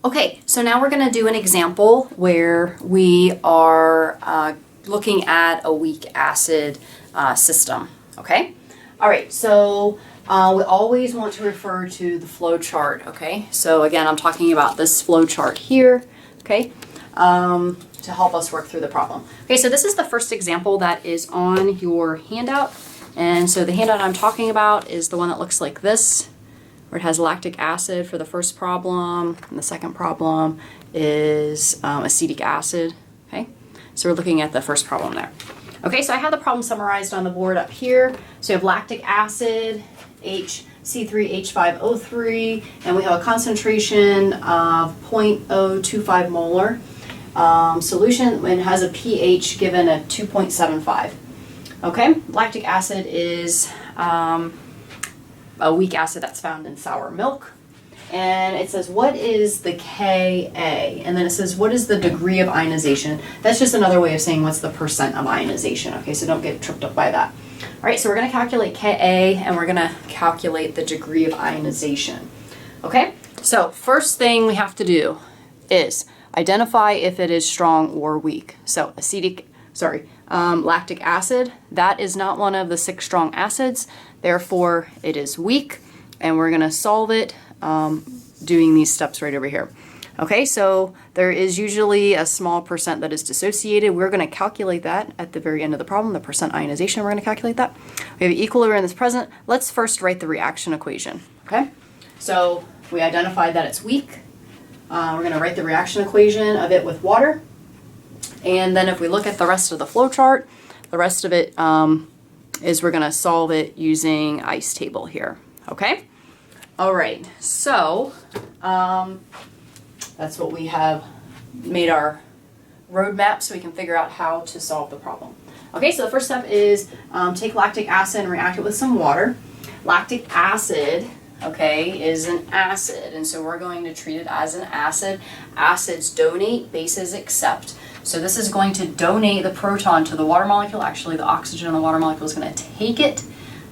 Okay, so now we're going to do an example where we are looking at a weak acid system. Okay? All right, so we always want to refer to the flow chart. Okay, so again, I'm talking about this flow chart here. Okay, to help us work through the problem. Okay, so this is the first example that is on your handout. And so the handout I'm talking about is the one that looks like this, where it has lactic acid for the first problem, and the second problem is acetic acid. Okay, so we're looking at the first problem there. Okay, so I have the problem summarized on the board up here. So you have lactic acid, HC3H5O3, and we have a concentration of 0.025 molar. Solution, and has a pH given at 2.75. Okay, lactic acid is a weak acid that's found in sour milk. And it says, what is the Ka? And then it says, what is the degree of ionization? That's just another way of saying what's the percent of ionization. Okay, so don't get tripped up by that. All right, so we're going to calculate Ka, and we're going to calculate the degree of ionization. Okay, so first thing we have to do is identify if it is strong or weak. So lactic acid, that is not one of the 6 strong acids, therefore it is weak, and we're going to solve it doing these steps right over here. Okay, so there is usually a small percent that is dissociated. We're going to calculate that at the very end of the problem, the percent ionization, we're going to calculate that. We have equilibrium that's present. Let's first write the reaction equation. Okay, so we identified that it's weak. We're going to write the reaction equation of it with water. And then if we look at the rest of the flow chart, the rest of it is we're going to solve it using ice table here. Okay? All right. So that's what we have made our roadmap so we can figure out how to solve the problem. Okay, so the first step is take lactic acid and react it with some water. Lactic acid, okay, is an acid, and so we're going to treat it as an acid. Acids donate, bases accept. So this is going to donate the proton to the water molecule. Actually, the oxygen in the water molecule is going to take it,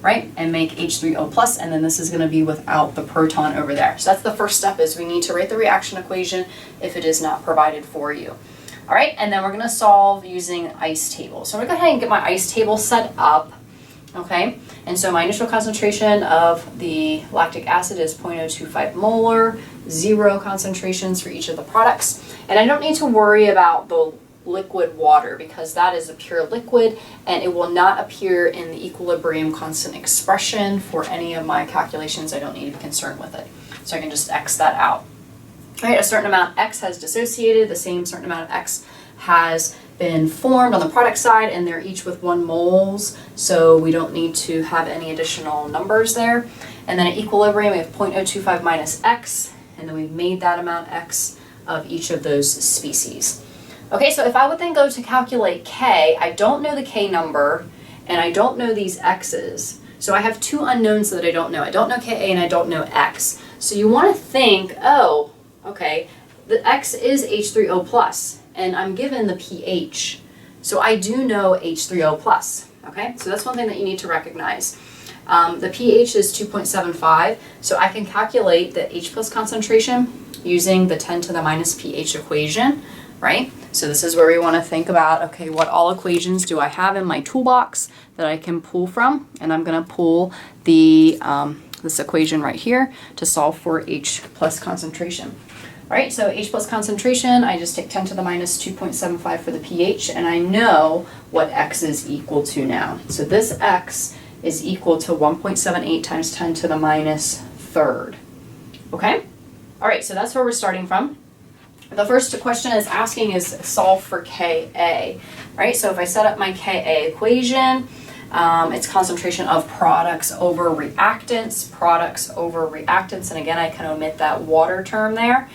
right, and make H3O+, and then this is going to be without the proton over there. So that's the first step, is we need to write the reaction equation if it is not provided for you. All right, and then we're going to solve using ice table. So I'm going to go ahead and get my ice table set up. Okay, and so my initial concentration of the lactic acid is 0.025 molar, 0 concentrations for each of the products. And I don't need to worry about the liquid water because that is a pure liquid and it will not appear in the equilibrium constant expression for any of my calculations. I don't need to be concerned with it. So I can just X that out. All right, a certain amount X has dissociated, the same certain amount of X has been formed on the product side, and they're each with 1 moles, so we don't need to have any additional numbers there. And then at equilibrium, we have 0.025 minus X, and then we've made that amount X of each of those species. Okay, so if I would then go to calculate K, I don't know the K number, and I don't know these X's. So I have 2 unknowns that I don't know. I don't know Ka and I don't know X. So you want to think, oh, okay, the X is H3O+, and I'm given the pH. So I do know H3O+, okay? So that's one thing that you need to recognize. The pH is 2.75, so I can calculate the H+ concentration using the 10 to the minus pH equation, right? So this is where we want to think about, okay, what all equations do I have in my toolbox that I can pull from? And I'm going to pull the this equation right here to solve for H+ concentration. All right, so H+ concentration, I just take 10 to the minus 2.75 for the pH, and I know what X is equal to now. So this X is equal to 1.78 times 10 to the minus 3rd. Okay? All right, so that's where we're starting from. The first question is asking is solve for Ka, right? So if I set up my Ka equation, it's concentration of products over reactants, and again, I can omit that water term there.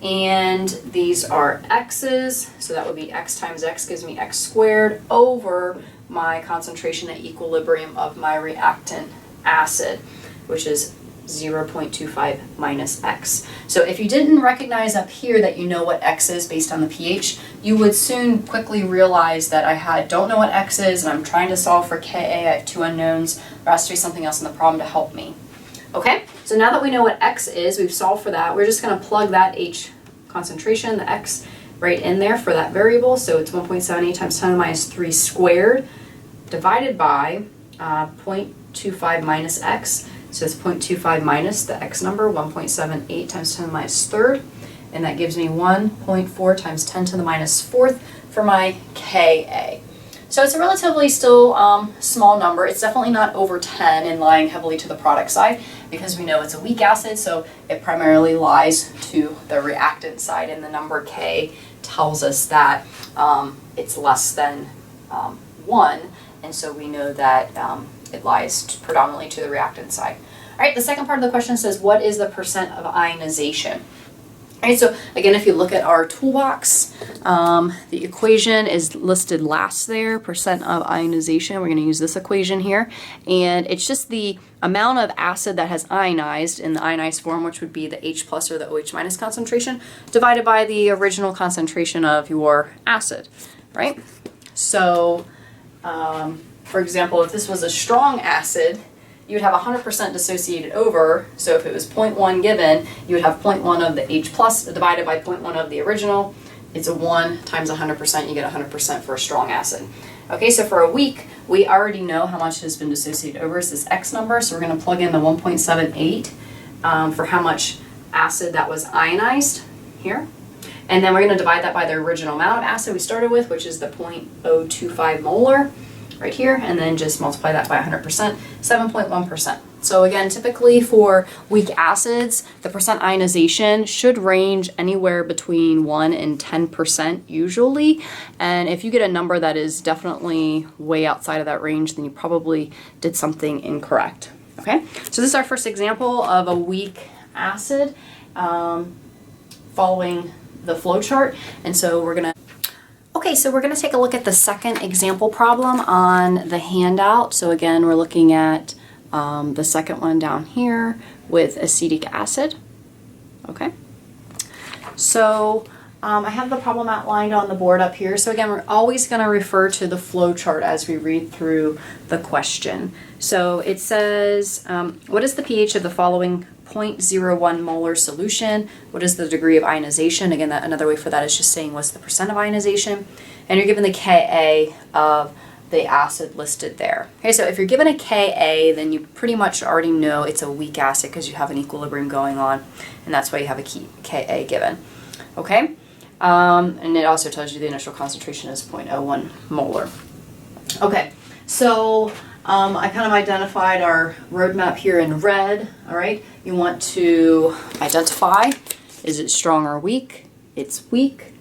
And these are X's, so that would be X times X gives me X squared over my concentration at equilibrium of my reactant acid, which is 0.25 minus X. So if you didn't recognize up here that you know what X is based on the pH, you would soon quickly realize that I don't know what X is and I'm trying to solve for Ka. I have 2 unknowns. There has to be something else in the problem to help me. Okay, so now that we know what X is, we've solved for that, we're just going to plug that H concentration, the x right in there for that variable. So it's 1.78 times 10 to the minus 3 squared divided by 0.25 minus x. So it's 0.25 minus the x number, 1.78 times 10 to the minus third. And that gives me 1.4 times 10 to the minus fourth for my Ka. So it's a relatively still small number. It's definitely not over 10 and lying heavily to the product side because we know it's a weak acid, so it primarily lies to the reactant side, and the number K tells us that it's less than 1, and so we know that it lies predominantly to the reactant side. All right, the second part of the question says, what is the percent of ionization? All right, so again, if you look at our toolbox, the equation is listed last there, percent of ionization. We're going to use this equation here, and it's just the amount of acid that has ionized in the ionized form, which would be the H plus or the OH minus concentration, divided by the original concentration of your acid, right? So, for example, if this was a strong acid, you would have 100% dissociated over, so if it was 0.1 given, you would have 0.1 of the H plus divided by 0.1 of the original. It's a 1 times 100%, you get 100% for a strong acid. Okay, so for a weak, we already know how much has been dissociated over. It's this X number, so we're going to plug in the 1.78 for how much acid that was ionized here. And then we're going to divide that by the original amount of acid we started with, which is the 0.025 molar. Right here, and then just multiply that by 100%, 7.1%. So again, typically for weak acids, the percent ionization should range anywhere between 1 and 10% usually. And if you get a number that is definitely way outside of that range, then you probably did something incorrect. Okay, so this is our first example of a weak acid following the flow chart. And so we're going to take a look at the second example problem on the handout. So again, we're looking at the second one down here with acetic acid. Okay. So I have the problem outlined on the board up here. So again, we're always going to refer to the flow chart as we read through the question. So it says, what is the pH of the following 0.01 molar solution? What is the degree of ionization? Again, another way for that is just saying what's the percent of ionization. And you're given the Ka of the acid listed there. Okay, so if you're given a Ka, then you pretty much already know it's a weak acid because you have an equilibrium going on, and that's why you have a Ka given. Okay, and it also tells you the initial concentration is 0.01 molar. Okay, so I kind of identified our roadmap here in red. All right, you want to identify, is it strong or weak? It's weak.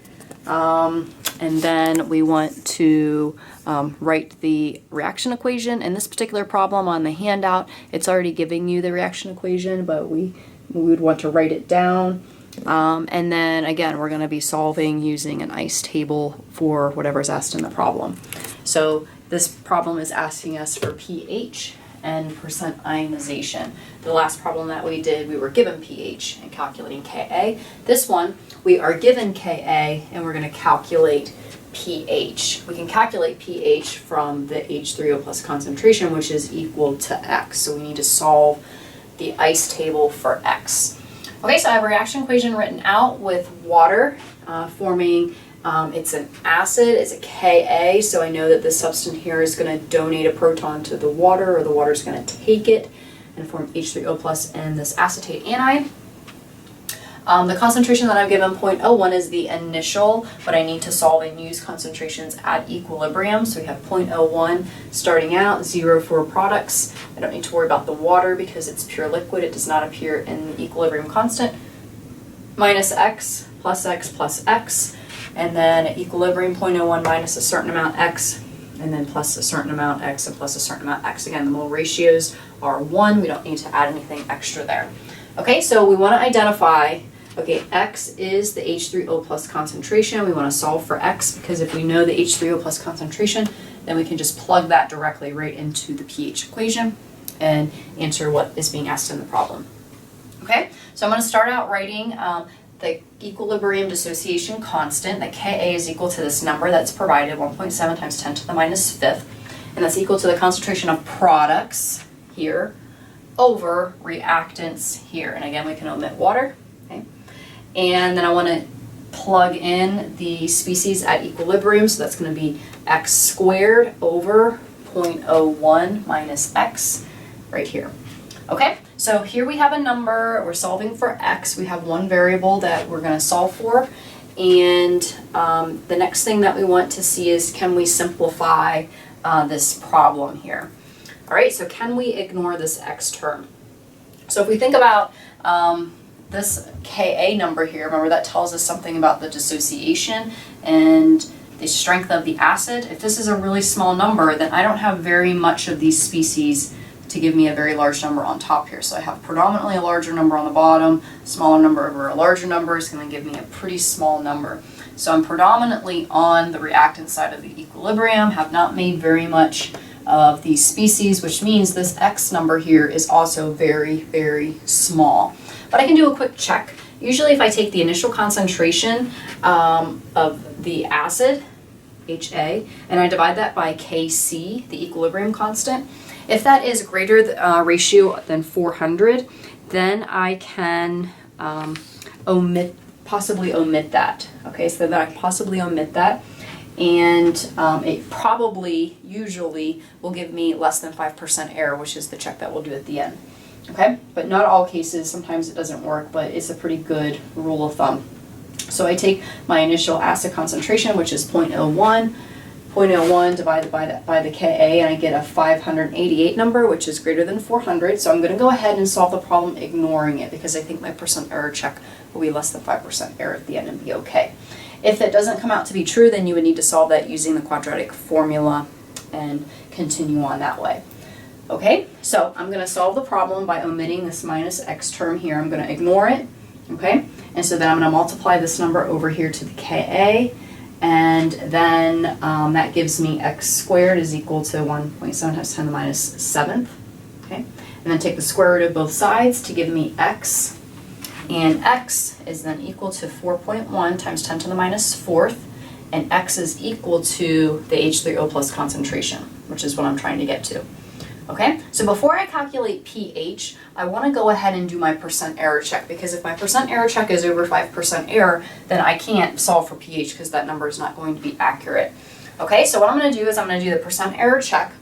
And then we want to write the reaction equation. In this particular problem on the handout, it's already giving you the reaction equation, but we would want to write it down. And then again, we're going to be solving using an ICE table for whatever's asked in the problem. So this problem is asking us for pH and percent ionization. The last problem that we did, we were given pH and calculating Ka. This one, we are given Ka and we're going to calculate pH. We can calculate pH from the H3O plus concentration, which is equal to X. So we need to solve the ICE table for X. Okay, so I have a reaction equation written out with water forming, it's an acid, it's a Ka, so I know that this substance here is going to donate a proton to the water, or the water is going to take it and form H3O plus and this acetate anion. The concentration that I've given 0.01 is the initial, but I need to solve and use concentrations at equilibrium. So we have 0.01 starting out, 0 for products. I don't need to worry about the water because it's pure liquid. It does not appear in the equilibrium constant. Minus x, and then at equilibrium 0.01 minus a certain amount x, and then plus a certain amount x and plus a certain amount x. Again, the mole ratios are 1. We don't need to add anything extra there. Okay, so we want to identify, okay, X is the H3O plus concentration. We want to solve for X because if we know the H3O plus concentration, then we can just plug that directly right into the pH equation and answer what is being asked in the problem. Okay, so I'm going to start out writing the equilibrium dissociation constant, that Ka is equal to this number that's provided, 1.7 times 10 to the minus fifth, and that's equal to the concentration of products here over reactants here. And again, we can omit water. Okay? And then I want to plug in the species at equilibrium, so that's going to be x squared over 0.01 minus x right here. Okay, so here we have a number, we're solving for x, we have one variable that we're going to solve for, and the next thing that we want to see is, can we simplify this problem here? All right, so can we ignore this x term? So if we think about this Ka number here, remember that tells us something about the dissociation and the strength of the acid. If this is a really small number, then I don't have very much of these species to give me a very large number on top here. So I have predominantly a larger number on the bottom, smaller number over a larger number is going to give me a pretty small number. So I'm predominantly on the reactant side of the equilibrium, have not made very much of these species, which means this x number here is also very, very small. But I can do a quick check. Usually if I take the initial concentration of the acid, HA, and I divide that by Kc, the equilibrium constant, if that is greater ratio than 400, then I can possibly omit that. Okay, so that I can possibly omit that. And it probably, usually, will give me less than 5% error, which is the check that we'll do at the end. Okay, but not all cases, sometimes it doesn't work, but it's a pretty good rule of thumb. So I take my initial acid concentration, which is 0.01, 0.01 divided by the Ka, and I get a 588 number, which is greater than 400. So I'm going to go ahead and solve the problem ignoring it, because I think my percent error check will be less than 5% error at the end and be okay. If that doesn't come out to be true, then you would need to solve that using the quadratic formula and continue on that way. Okay, so I'm going to solve the problem by omitting this minus x term here. I'm going to ignore it, okay? And so then I'm going to multiply this number over here to the Ka, and then that gives me x squared is equal to 1.7 times 10 to the minus 7th, okay? And then take the square root of both sides to give me x, and x is then equal to 4.1 times 10 to the minus 4th, and x is equal to the H3O plus concentration, which is what I'm trying to get to. Okay, so before I calculate pH, I want to go ahead and do my percent error check, because if my percent error check is over 5% error, then I can't solve for pH because that number is not going to be accurate. Okay, so what I'm going to do is I'm going to do the percent error check,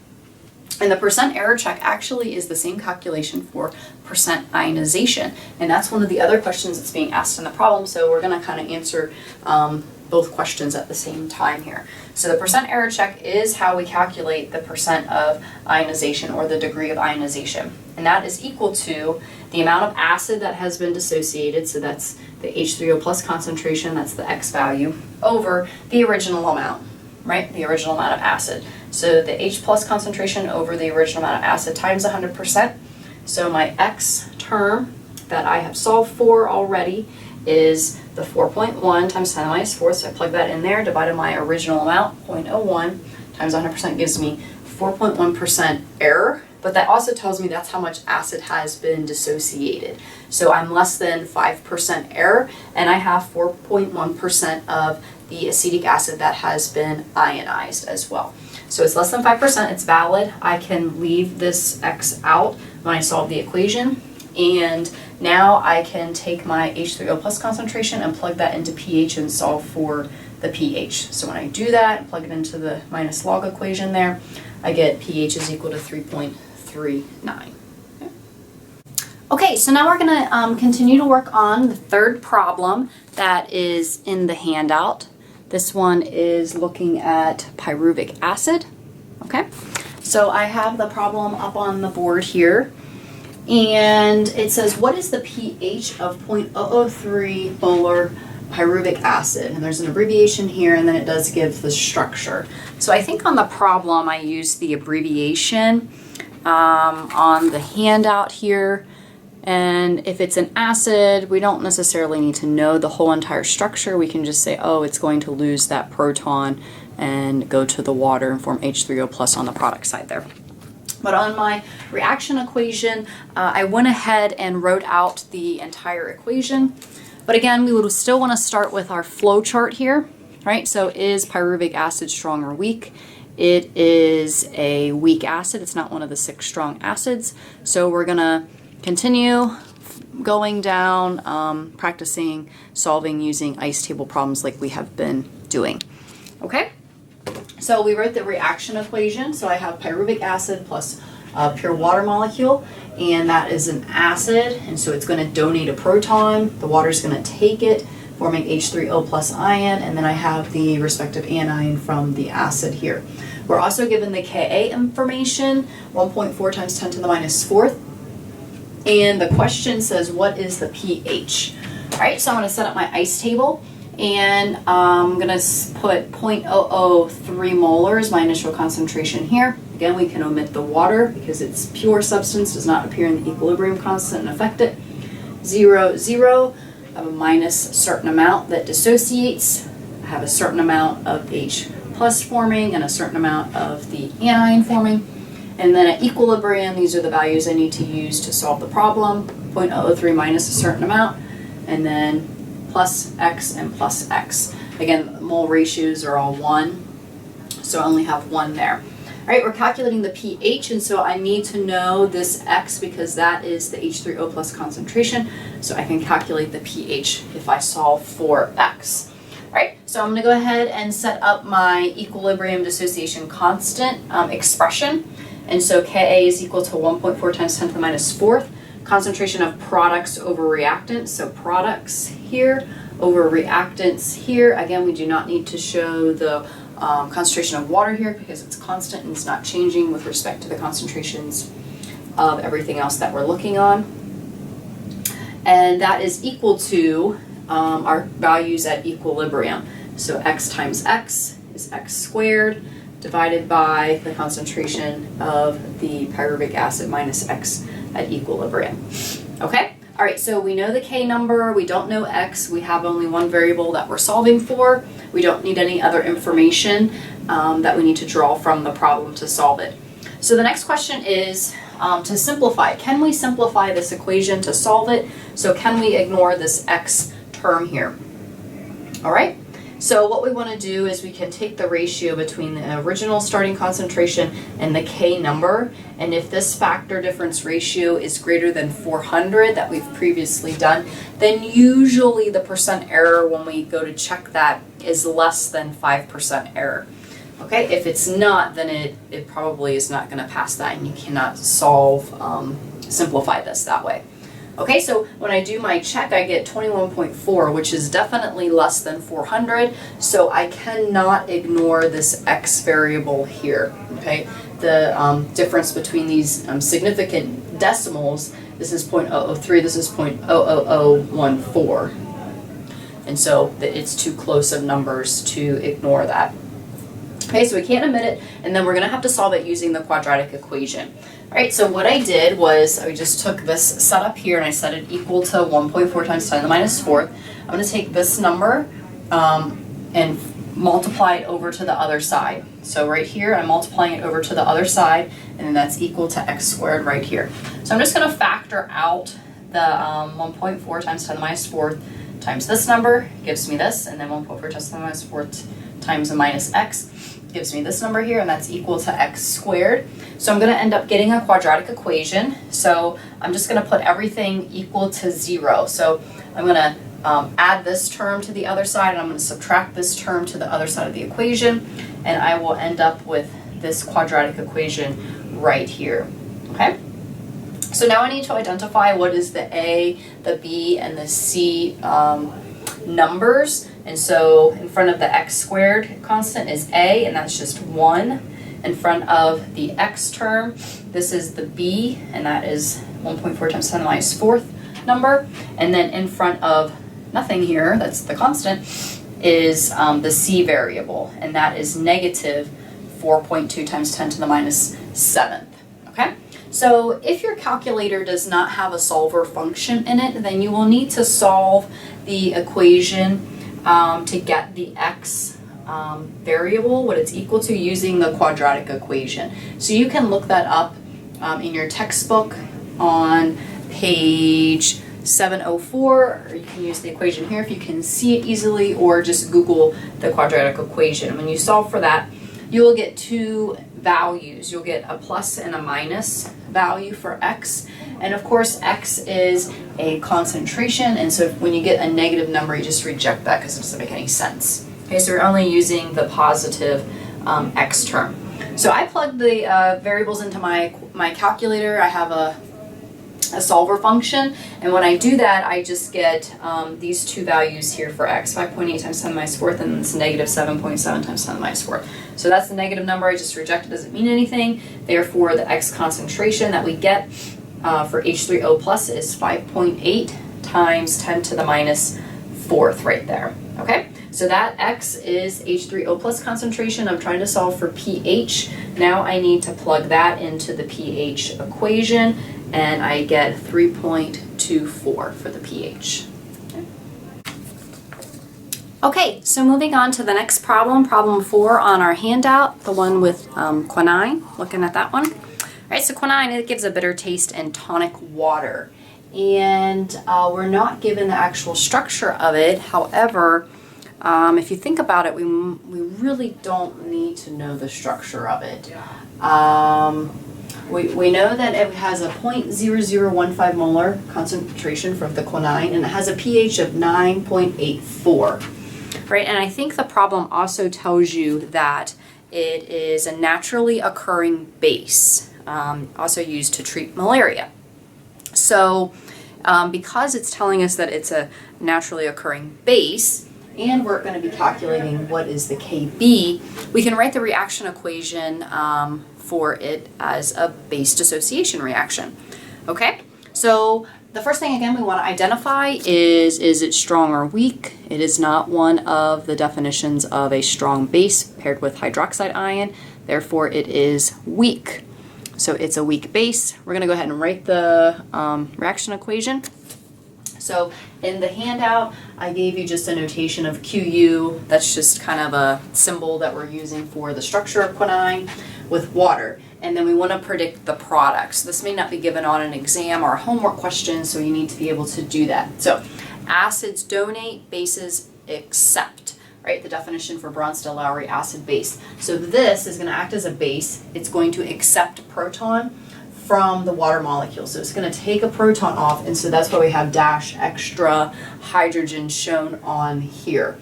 and the percent error check actually is the same calculation for percent ionization, and that's one of the other questions that's being asked in the problem, so we're going to kind of answer both questions at the same time here. So the percent error check is how we calculate the percent of ionization, or the degree of ionization. And that is equal to the amount of acid that has been dissociated, so that's the H3O plus concentration, that's the X value, over the original amount, right? The original amount of acid. So the H plus concentration over the original amount of acid times 100%. So my X term that I have solved for already is the 4.1 times 10 to the minus 4th, so I plug that in there, divided my original amount, 0.01, times 100% gives me 4.1% error, but that also tells me that's how much acid has been dissociated. So I'm less than 5% error, and I have 4.1% of the acetic acid that has been ionized as well. So it's less than 5%, it's valid. I can leave this X out when I solve the equation, and now I can take my H3O plus concentration and plug that into pH and solve for the pH. So when I do that, plug it into the minus log equation there, I get pH is equal to 3.39. Okay, so now we're going to continue to work on the third problem that is in the handout. This one is looking at pyruvic acid. Okay, so I have the problem up on the board here. And it says, what is the pH of 0.003 molar pyruvic acid? And there's an abbreviation here, and then it does give the structure. So I think on the problem I used the abbreviation on the handout here. And if it's an acid, we don't necessarily need to know the whole entire structure. We can just say, oh, it's going to lose that proton and go to the water and form H3O plus on the product side there. But on my reaction equation, I went ahead and wrote out the entire equation. But again, we would still want to start with our flow chart here, right? So is pyruvic acid strong or weak? It is a weak acid. It's not one of the 6 strong acids. So we're going to continue going down, practicing solving using ice table problems like we have been doing. Okay, so we wrote the reaction equation. So I have pyruvic acid plus a pure water molecule, and that is an acid, and so it's going to donate a proton. The water is going to take it, forming H3O plus ion, and then I have the respective anion from the acid here. We're also given the Ka information, 1.4 times 10 to the minus 4th, and the question says, what is the pH? All right, so I'm going to set up my ice table, and I'm going to put 0.003 molar as my initial concentration here. Again, we can omit the water because it's pure substance, does not appear in the equilibrium constant and affect it. 0, 0. I have a minus a certain amount that dissociates. I have a certain amount of H plus forming and a certain amount of the anion forming. And then at equilibrium, these are the values I need to use to solve the problem. 0.003 minus a certain amount, and then plus X and plus X. Again, mole ratios are all 1, so I only have 1 there. All right, we're calculating the pH, and so I need to know this X because that is the H3O plus concentration, so I can calculate the pH if I solve for X. All right, so I'm going to go ahead and set up my equilibrium dissociation constant expression, and so Ka is equal to 1.4 times 10 to the minus 4th, concentration of products over reactants, so products here over reactants here. Again, we do not need to show the concentration of water here because it's constant and it's not changing with respect to the concentrations of everything else that we're looking on. And that is equal to our values at equilibrium. So X times X is X squared divided by the concentration of the pyruvic acid minus X at equilibrium. Okay? All right, so we know the K number, we don't know X, we have only one variable that we're solving for. We don't need any other information that we need to draw from the problem to solve it. So the next question is to simplify. Can we simplify this equation to solve it? So can we ignore this X term here? All right, so what we want to do is we can take the ratio between the original starting concentration and the K number, and if this factor difference ratio is greater than 400 that we've previously done, then usually the percent error when we go to check that is less than 5% error. Okay, if it's not, then it probably is not going to pass that, and you cannot simplify this that way. Okay, so when I do my check, I get 21.4, which is definitely less than 400, so I cannot ignore this X variable here, okay? The difference between these significant decimals, this is 0.003, this is 0.00014, and so it's too close of numbers to ignore that. Okay, so we can't omit it, and then we're going to have to solve it using the quadratic equation. All right, so what I did was I just took this setup here and I set it equal to 1.4 times 10 to the minus 4th. I'm going to take this number and multiply it over to the other side. So right here, I'm multiplying it over to the other side, and then that's equal to X squared right here. So I'm just going to factor out the 1.4 times 10 to the minus 4th times this number, gives me this, and then 1.4 times 10 to the minus 4th times the minus X gives me this number here, and that's equal to X squared. So I'm going to end up getting a quadratic equation. So I'm just going to put everything equal to 0. So I'm going to add this term to the other side, and I'm going to subtract this term to the other side of the equation, and I will end up with this quadratic equation right here. Okay? So now I need to identify what is the A, the B, and the C numbers. And so in front of the X squared constant is A, and that's just 1. In front of the X term, this is the B, and that is 1.4 times 10 to the minus 4th number. And then in front of nothing here, that's the constant, is the C variable, and that is negative 4.2 times 10 to the minus 7th. Okay? So if your calculator does not have a solver function in it, then you will need to solve the equation to get the X variable, what it's equal to, using the quadratic equation. So you can look that up in your textbook on page 704, or you can use the equation here if you can see it easily, or just Google the quadratic equation. When you solve for that, you will get two values. You'll get a plus and a minus value for X. And of course, X is a concentration, and so when you get a negative number, you just reject that because it doesn't make any sense. Okay, so we're only using the positive X term. So I plug the variables into my calculator. I have a solver function, and when I do that, I just get these two values here for X, 5.8 times 10 to the minus 4th, and it's negative 7.7 times 10 to the minus 4th. So that's the negative number. I just reject it, doesn't mean anything. Therefore, the X concentration that we get for H3O plus is 5.8 times 10 to the minus 4th right there. Okay, so that X is H3O plus concentration. I'm trying to solve for pH. Now I need to plug that into the pH equation, and I get 3.24 for the pH. Okay, so moving on to the next problem, problem 4 on our handout, the one with quinine, looking at that one. All right, so quinine, it gives a bitter taste and tonic water. And we're not given the actual structure of it. However, if you think about it, we really don't need to know the structure of it. We know that it has a 0.0015 molar concentration for the quinine, and it has a pH of 9.84. Right, and I think the problem also tells you that it is a naturally occurring base, also used to treat malaria. So because it's telling us that it's a naturally occurring base, and we're going to be calculating what is the Kb, we can write the reaction equation for it as a base dissociation reaction. Okay, so the first thing again we want to identify is it strong or weak? It is not one of the definitions of a strong base paired with hydroxide ion, therefore it is weak. So it's a weak base. We're going to go ahead and write the reaction equation. So in the handout, I gave you just a notation of Qu. That's just kind of a symbol that we're using for the structure of quinine with water. And then we want to predict the products. This may not be given on an exam or a homework question, so you need to be able to do that. So acids donate, bases accept. Right, the definition for Bronsted-Lowry acid base. So this is going to act as a base. It's going to accept a proton from the water molecule. So it's going to take a proton off, and so that's why we have dash extra hydrogen shown on here.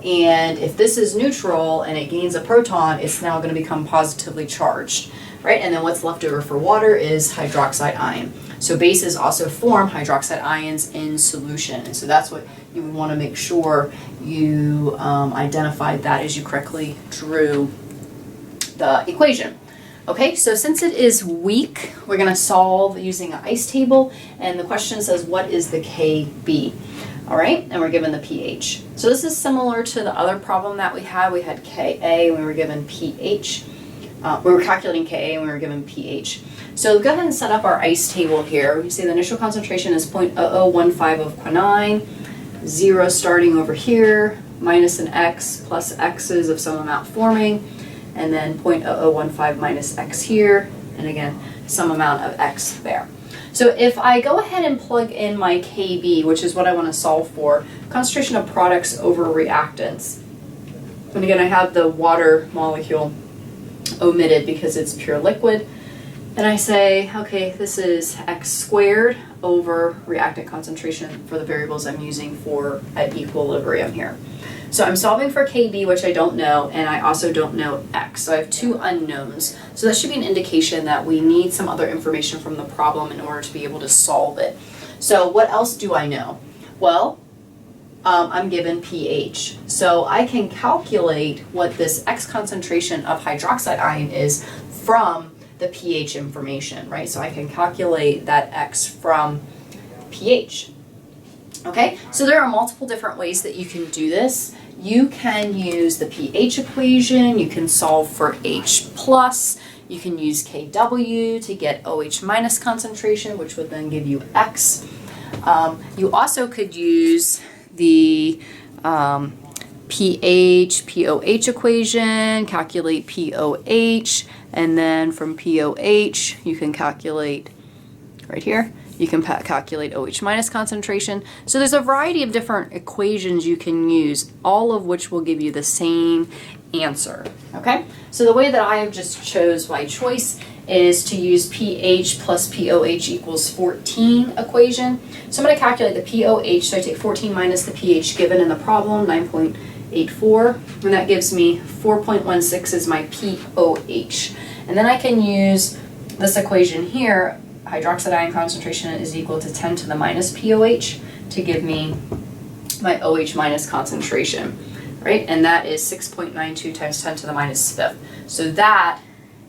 And if this is neutral and it gains a proton, it's now going to become positively charged. Right, and then what's left over for water is hydroxide ion. So bases also form hydroxide ions in solution, and so that's what you would want to make sure you identified that as you correctly drew the equation. Okay, so since it is weak, we're going to solve using an ice table, and the question says what is the Kb? All right, and we're given the pH. So this is similar to the other problem that we had. We had Ka, and we were given pH. We were calculating Ka, and we were given pH. So go ahead and set up our ice table here. We see the initial concentration is 0.0015 of quinine, 0 starting over here, minus an X plus X's of some amount forming, and then 0.0015 minus X here, and again, some amount of X there. So if I go ahead and plug in my Kb, which is what I want to solve for, concentration of products over reactants. And again, I have the water molecule omitted because it's pure liquid. And I say, okay, this is X squared over reactant concentration for the variables I'm using for at equilibrium here. So I'm solving for Kb, which I don't know, and I also don't know X. So I have two unknowns. So that should be an indication that we need some other information from the problem in order to be able to solve it. So what else do I know? Well, I'm given pH. So I can calculate what this X concentration of hydroxide ion is from the pH information, right? So I can calculate that X from pH. Okay, so there are multiple different ways that you can do this. You can use the pH equation, you can solve for H+, you can use Kw to get OH minus concentration, which would then give you X. You also could use the pH, POH equation, calculate POH, and then from POH you can calculate right here, You can calculate OH minus concentration. So there's a variety of different equations you can use, all of which will give you the same answer, okay? So the way that I have just chose by choice is to use pH plus POH equals 14 equation. So I'm going to calculate the POH, so I take 14 minus the pH given in the problem, 9.84, and that gives me 4.16 is my POH. And then I can use this equation here, hydroxide ion concentration is equal to 10 to the minus POH to give me my OH minus concentration, right? And that is 6.92 times 10 to the minus fifth. So that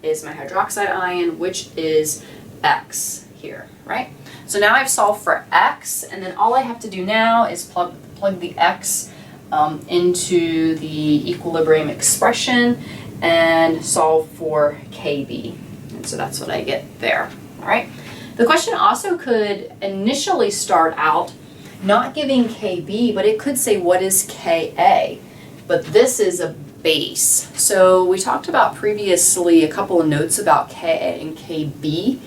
is my hydroxide ion, which is X here, right? So now I've solved for X, and then all I have to do now is plug the X into the equilibrium expression and solve for KB. And so that's what I get there, all right? The question also could initially start out not giving KB, but it could say, what is Ka? But this is a base. So we talked about previously a couple of notes about Ka and Kb.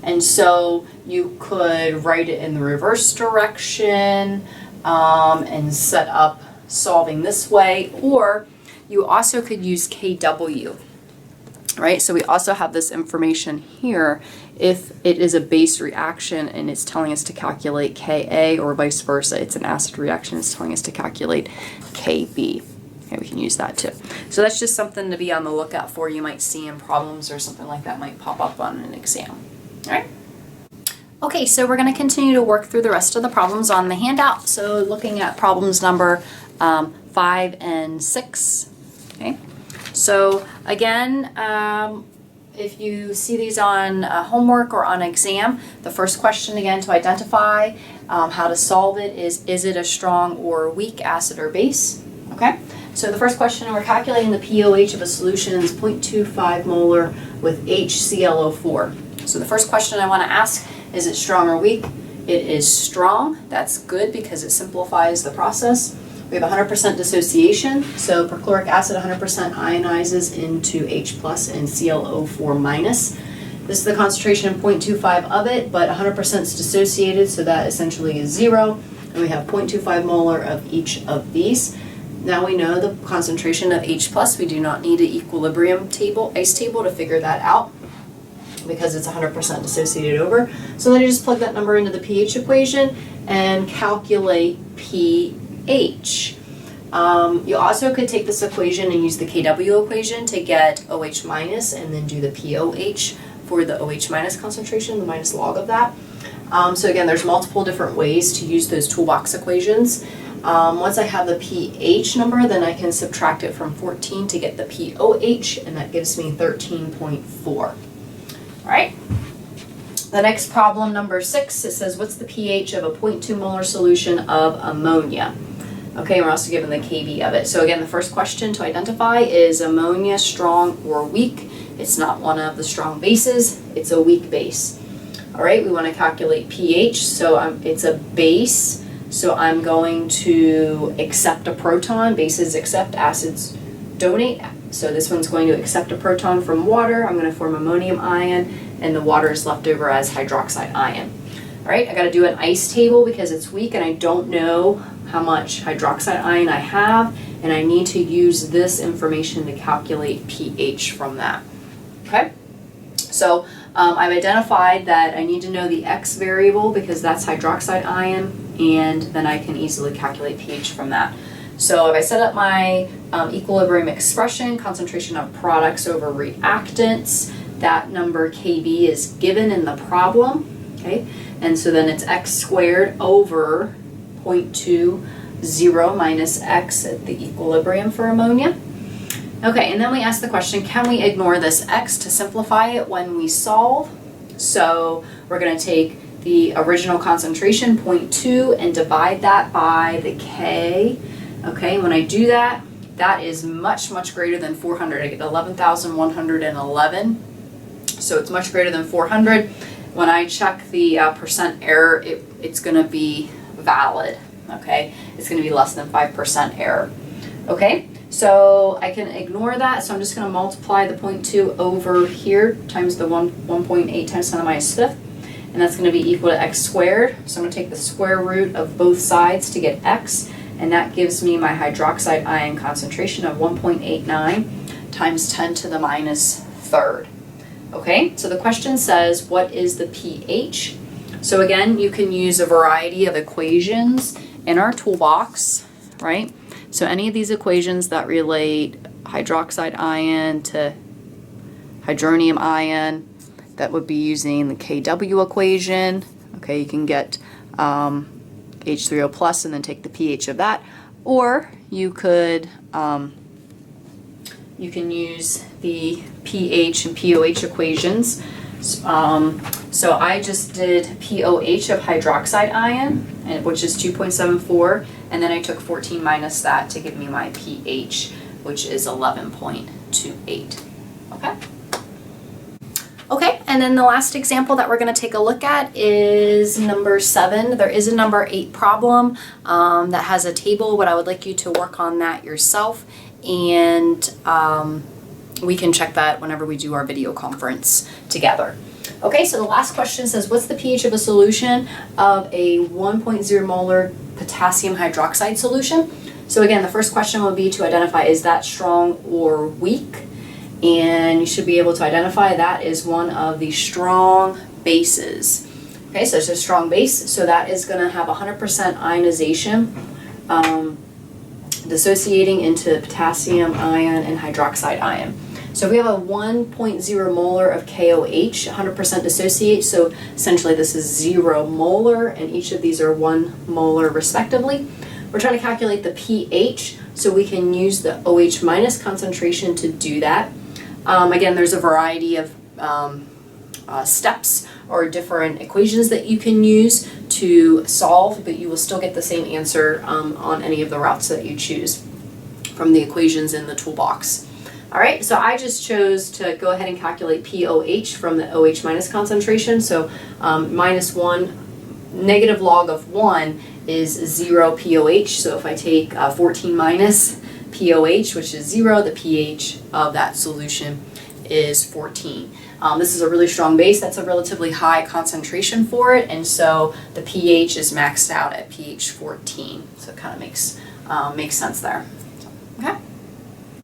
And so you could write it in the reverse direction and set up solving this way, or you also could use Kw, right? So we also have this information here if it is a base reaction and it's telling us to calculate Ka, or vice versa, it's an acid reaction, it's telling us to calculate Kb. Okay, we can use that too. So that's just something to be on the lookout for. You might see in problems or something like that might pop up on an exam. All right? Okay, so we're going to continue to work through the rest of the problems on the handout. So looking at problems number 5 and 6. Okay, so again, if you see these on homework or on exam, the first question again to identify how to solve it is it a strong or weak acid or base? Okay, so the first question, we're calculating the POH of a solution is 0.25 molar with HClO4. So the first question I want to ask, is it strong or weak? It is strong. That's good because it simplifies the process. We have 100% dissociation, so perchloric acid 100% ionizes into H plus and ClO4 minus. This is the concentration 0.25 of it, but 100% is dissociated, so that essentially is 0. And we have 0.25 molar of each of these. Now we know the concentration of H plus. We do not need an equilibrium table, ICE table, to figure that out because it's 100% dissociated over. So then you just plug that number into the pH equation and calculate pH. You also could take this equation and use the Kw equation to get OH minus and then do the POH for the OH minus concentration, the minus log of that. So again, there's multiple different ways to use those toolbox equations. Once I have the pH number, then I can subtract it from 14 to get the POH, and that gives me 13.4. All right. The next problem, number 6, it says, what's the pH of a 0.2 molar solution of ammonia? Okay, we're also given the Kb of it. So again, the first question to identify is ammonia strong or weak? It's not one of the strong bases, it's a weak base. All right, we want to calculate pH, so it's a base, so I'm going to accept a proton. Bases accept, acids donate. So this one's going to accept a proton from water. I'm going to form ammonium ion, and the water is left over as hydroxide ion. All right, I got to do an ICE table because it's weak and I don't know how much hydroxide ion I have, and I need to use this information to calculate pH from that. Okay, so I've identified that I need to know the X variable because that's hydroxide ion, and then I can easily calculate pH from that. So if I set up my equilibrium expression, concentration of products over reactants, that number Kb is given in the problem, okay? And so then it's X squared over 0.20 minus X at the equilibrium for ammonia. Okay, and then we ask the question, can we ignore this X to simplify it when we solve? So we're going to take the original concentration, 0.2, and divide that by the K. Okay, when I do that, that is much, much greater than 400. I get 11,111. So it's much greater than 400. When I check the percent error, it's going to be valid. Okay, it's going to be less than 5% error. Okay, so I can ignore that. So I'm just going to multiply the 0.2 over here times the 1.8 times 10 to the minus fifth. and that's going to be equal to x squared. So I'm going to take the square root of both sides to get x, and that gives me my hydroxide ion concentration of 1.89 times 10 to the minus third. Okay, so the question says, what is the pH? So again, you can use a variety of equations in our toolbox, right? So any of these equations that relate hydroxide ion to hydronium ion, that would be using the KW equation. Okay, you can get H3O plus and then take the pH of that, or you could you can use the pH and POH equations. So I just did POH of hydroxide ion, which is 2.74, and then I took 14 minus that to give me my pH, which is 11.28. Okay? Okay, and then the last example that we're going to take a look at is number 7. There is a number 8 problem that has a table, but I would like you to work on that yourself, and we can check that whenever we do our video conference together. Okay, so the last question says, what's the pH of a solution of a 1.0 molar potassium hydroxide solution? So again, the first question will be to identify, is that strong or weak? And you should be able to identify that is one of the strong bases. Okay, so it's a strong base, so that is going to have 100% ionization, dissociating into potassium ion and hydroxide ion. So if we have a 1.0 molar of KOH, 100% dissociate, so essentially this is 0 molar, and each of these are 1 molar respectively. We're trying to calculate the pH, so we can use the OH minus concentration to do that. Again, there's a variety of steps or different equations that you can use to solve, but you will still get the same answer on any of the routes that you choose from the equations in the toolbox. All right, so I just chose to go ahead and calculate POH from the OH minus concentration. So minus 1, negative log of 1 is 0 POH. So if I take 14 minus POH, which is 0, the pH of that solution is 14. This is a really strong base. That's a relatively high concentration for it, and so the pH is maxed out at pH 14. So it kind of makes sense there. Okay.